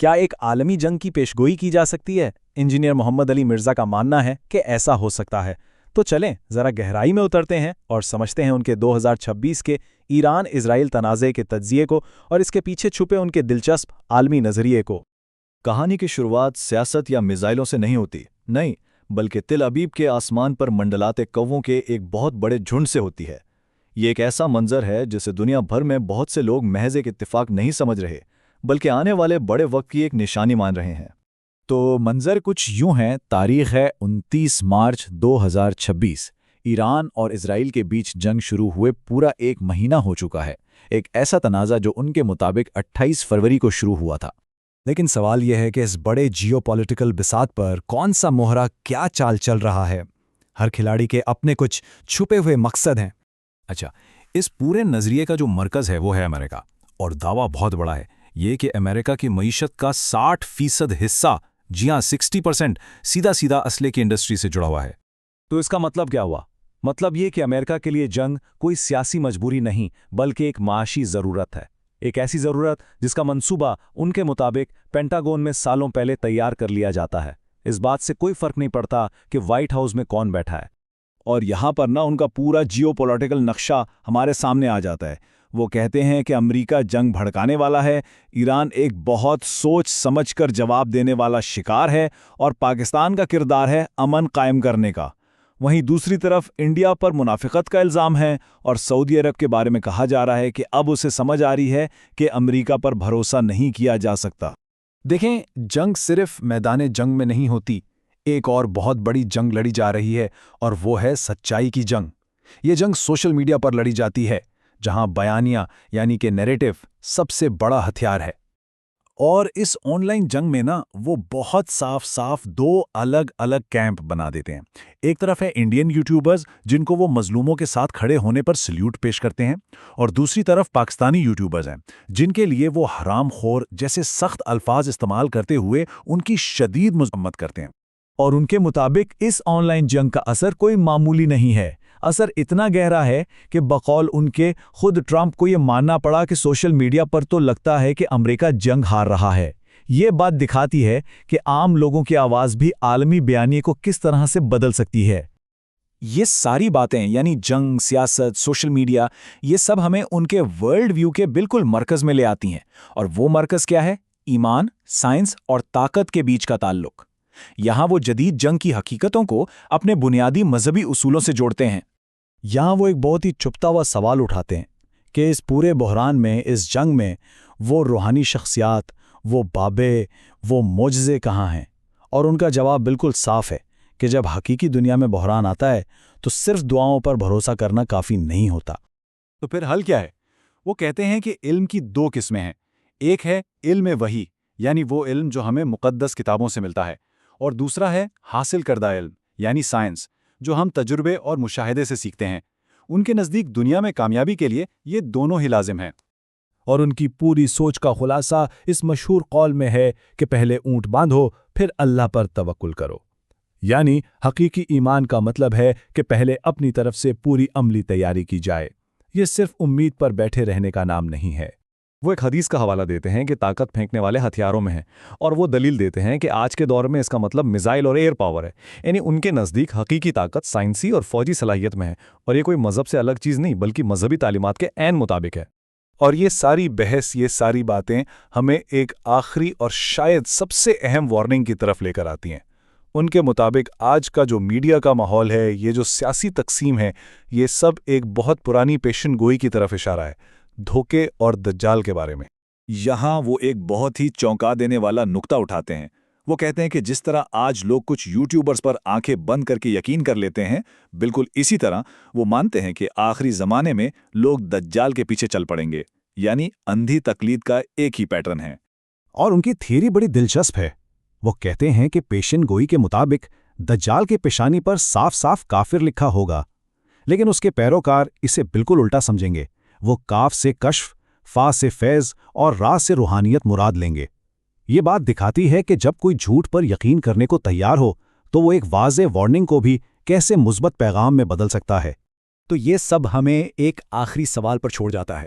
کیا ایک عالمی جنگ کی پیشگوئی کی جا سکتی ہے؟ انجینئر محمد علی مرزا کا ماننا ہے کہ ایسا ہو سکتا ہے۔ تو چلیں ذرا گہرائی میں اترتے ہیں اور سمجھتے ہیں ان کے 2026 کے ایران اسرائیل تنازع کے تجزیے کو اور اس کے پیچھے چھپے ان کے دلچسپ عالمی نظریے کو۔ کہانی کی شروعات سیاست یا میزائلوں سے نہیں ہوتی، نہیں، بلکہ تل ابیب کے آسمان پر منڈلاتے کووں کے ایک بہت بڑے جھنڈ سے ہوتی ہے۔ یہ ایک ایسا منظر ہے جسے دنیا بھر میں بہت سے لوگ محض ایک اتفاق نہیں سمجھ رہے، بلکہ آنے والے بڑے وقت کی ایک نشانی مان رہے ہیں۔ تو منظر کچھ یوں ہے، تاریخ ہے 29 مارچ 2026۔ ایران اور اسرائیل کے بیچ جنگ شروع ہوئے پورا ایک مہینہ ہو چکا ہے، ایک ایسا تنازع جو ان کے مطابق 28 فروری کو شروع ہوا تھا۔ لیکن سوال یہ ہے کہ اس بڑے جیو پولیٹیکل بساط پر کون سا مہرہ کیا چال چل رہا ہے؟ ہر کھلاڑی کے اپنے کچھ چھپے ہوئے مقصد ہیں۔ اچھا، اس پورے نظریے کا جو مرکز ہے وہ ہے امریکہ، اور دعویٰ بہت بڑا ہے یہ کہ امریکہ کی معیشت کا 60% حصہ، جی ہاں 60%، سیدھا اسلحے کی انڈسٹری سے جڑا ہوا ہے۔ تو اس کا مطلب کیا ہوا؟ مطلب یہ کہ امریکہ کے لیے جنگ کوئی سیاسی مجبوری نہیں بلکہ ایک معاشی ضرورت ہے، ایک ایسی ضرورت جس کا منصوبہ ان کے مطابق پینٹاگون میں سالوں پہلے تیار کر لیا جاتا ہے۔ اس بات سے کوئی فرق نہیں پڑتا کہ وائٹ ہاؤس میں کون بیٹھا ہے۔ اور یہاں پر ان کا پورا جیو پولیٹیکل نقشہ ہمارے سامنے آ جاتا ہے۔ وہ کہتے ہیں کہ امریکہ جنگ بھڑکانے والا ہے، ایران ایک بہت سوچ سمجھ کر جواب دینے والا شکار ہے، اور پاکستان کا کردار ہے امن قائم کرنے کا۔ وہیں دوسری طرف انڈیا پر منافقت کا الزام ہے، اور سعودی عرب کے بارے میں کہا جا رہا ہے کہ اب اسے سمجھ آ رہی ہے کہ امریکہ پر بھروسہ نہیں کیا جا سکتا۔ دیکھیں، جنگ صرف میدان جنگ میں نہیں ہوتی، ایک اور بہت بڑی جنگ لڑی جا رہی ہے، اور وہ ہے سچائی کی جنگ۔ یہ جنگ سوشل میڈیا پر لڑی جاتی ہے، جہاں بیانیہ یعنی کہ نیریٹو سب سے بڑا ہتھیار ہے۔ اور اس آن لائن جنگ میں وہ بہت صاف دو الگ الگ کیمپ بنا دیتے ہیں۔ ایک طرف ہے انڈین یوٹیوبرز جن کو وہ مظلوموں کے ساتھ کھڑے ہونے پر سلیوٹ پیش کرتے ہیں، اور دوسری طرف پاکستانی یوٹیوبرز ہیں جن کے لیے وہ حرام خور جیسے سخت الفاظ استعمال کرتے ہوئے ان کی شدید مذمت کرتے ہیں۔ اور ان کے مطابق اس آن لائن جنگ کا اثر کوئی معمولی نہیں ہے، اثر اتنا گہرا ہے کہ بقول ان کے خود ٹرمپ کو یہ ماننا پڑا کہ سوشل میڈیا پر تو لگتا ہے کہ امریکہ جنگ ہار رہا ہے۔ یہ بات دکھاتی ہے کہ عام لوگوں کی آواز بھی عالمی بیانیے کو کس طرح سے بدل سکتی ہے۔ یہ ساری باتیں یعنی جنگ، سیاست، سوشل میڈیا، یہ سب ہمیں ان کے ورلڈ ویو کے بالکل مرکز میں لے آتی ہیں، اور وہ مرکز کیا ہے؟ ایمان، سائنس اور طاقت کے بیچ کا تعلق۔ یہاں وہ جدید جنگ کی حقیقتوں کو اپنے بنیادی مذہبی اصولوں سے جوڑتے ہیں۔ یہاں وہ ایک بہت ہی چھپتا ہوا سوال اٹھاتے ہیں کہ اس پورے بحران میں، اس جنگ میں، وہ روحانی شخصیات، وہ بابے، وہ معجزے کہاں ہیں؟ اور ان کا جواب بالکل صاف ہے کہ جب حقیقی دنیا میں بحران آتا ہے تو صرف دعاؤں پر بھروسہ کرنا کافی نہیں ہوتا۔ تو پھر حل کیا ہے؟ وہ کہتے ہیں کہ علم کی دو قسمیں ہیں، ایک ہے علم وحی، یعنی وہ علم جو ہمیں مقدس کتابوں سے ملتا ہے، اور دوسرا ہے حاصل کردہ علم، یعنی سائنس، جو ہم تجربے اور مشاہدے سے سیکھتے ہیں۔ ان کے نزدیک دنیا میں کامیابی کے لیے یہ دونوں ہی لازم ہیں۔ اور ان کی پوری سوچ کا خلاصہ اس مشہور قول میں ہے کہ پہلے اونٹ باندھو، پھر اللہ پر توکل کرو۔ یعنی حقیقی ایمان کا مطلب ہے کہ پہلے اپنی طرف سے پوری عملی تیاری کی جائے، یہ صرف امید پر بیٹھے رہنے کا نام نہیں ہے۔ وہ ایک حدیث کا حوالہ دیتے ہیں کہ طاقت پھینکنے والے ہتھیاروں میں ہے، اور وہ دلیل دیتے ہیں کہ آج کے دور میں اس کا مطلب میزائل اور ایئر پاور ہے۔ یعنی ان کے نزدیک حقیقی طاقت سائنسی اور فوجی صلاحیت میں ہے، اور یہ کوئی مذہب سے الگ چیز نہیں بلکہ مذہبی تعلیمات کے عین مطابق ہے۔ اور یہ ساری بحث، یہ ساری باتیں ہمیں ایک آخری اور شاید سب سے اہم وارننگ کی طرف لے کر آتی ہیں۔ ان کے مطابق آج کا جو میڈیا کا ماحول ہے، یہ جو سیاسی تقسیم ہے، یہ سب ایک بہت پرانی پیشن گوئی کی طرف اشارہ ہے، دھوکے اور دجال کے بارے میں۔ یہاں وہ ایک بہت ہی چونکا دینے والا نقطہ اٹھاتے ہیں۔ وہ کہتے ہیں کہ جس طرح آج لوگ کچھ یوٹیوبرز پر آنکھیں بند کر کے یقین کر لیتے ہیں، بالکل اسی طرح وہ مانتے ہیں کہ آخری زمانے میں لوگ دجال کے پیچھے چل پڑیں گے، یعنی اندھی تقلید کا ایک ہی پیٹرن ہے۔ اور ان کی تھیوری بڑی دلچسپ ہے۔ وہ کہتے ہیں کہ پیشن گوئی کے مطابق دجال کے پیشانی پر صاف کافر لکھا ہوگا، لیکن اس کے پیروکار اسے بالکل الٹا سمجھیں گے۔ وہ کاف سے کشف، فا سے فیض اور را سے روحانیت مراد لیں گے۔ یہ بات دکھاتی ہے کہ جب کوئی جھوٹ پر یقین کرنے کو تیار ہو تو وہ ایک واضح وارننگ کو بھی کیسے مثبت پیغام میں بدل سکتا ہے۔ تو یہ سب ہمیں ایک آخری سوال پر چھوڑ جاتا ہے،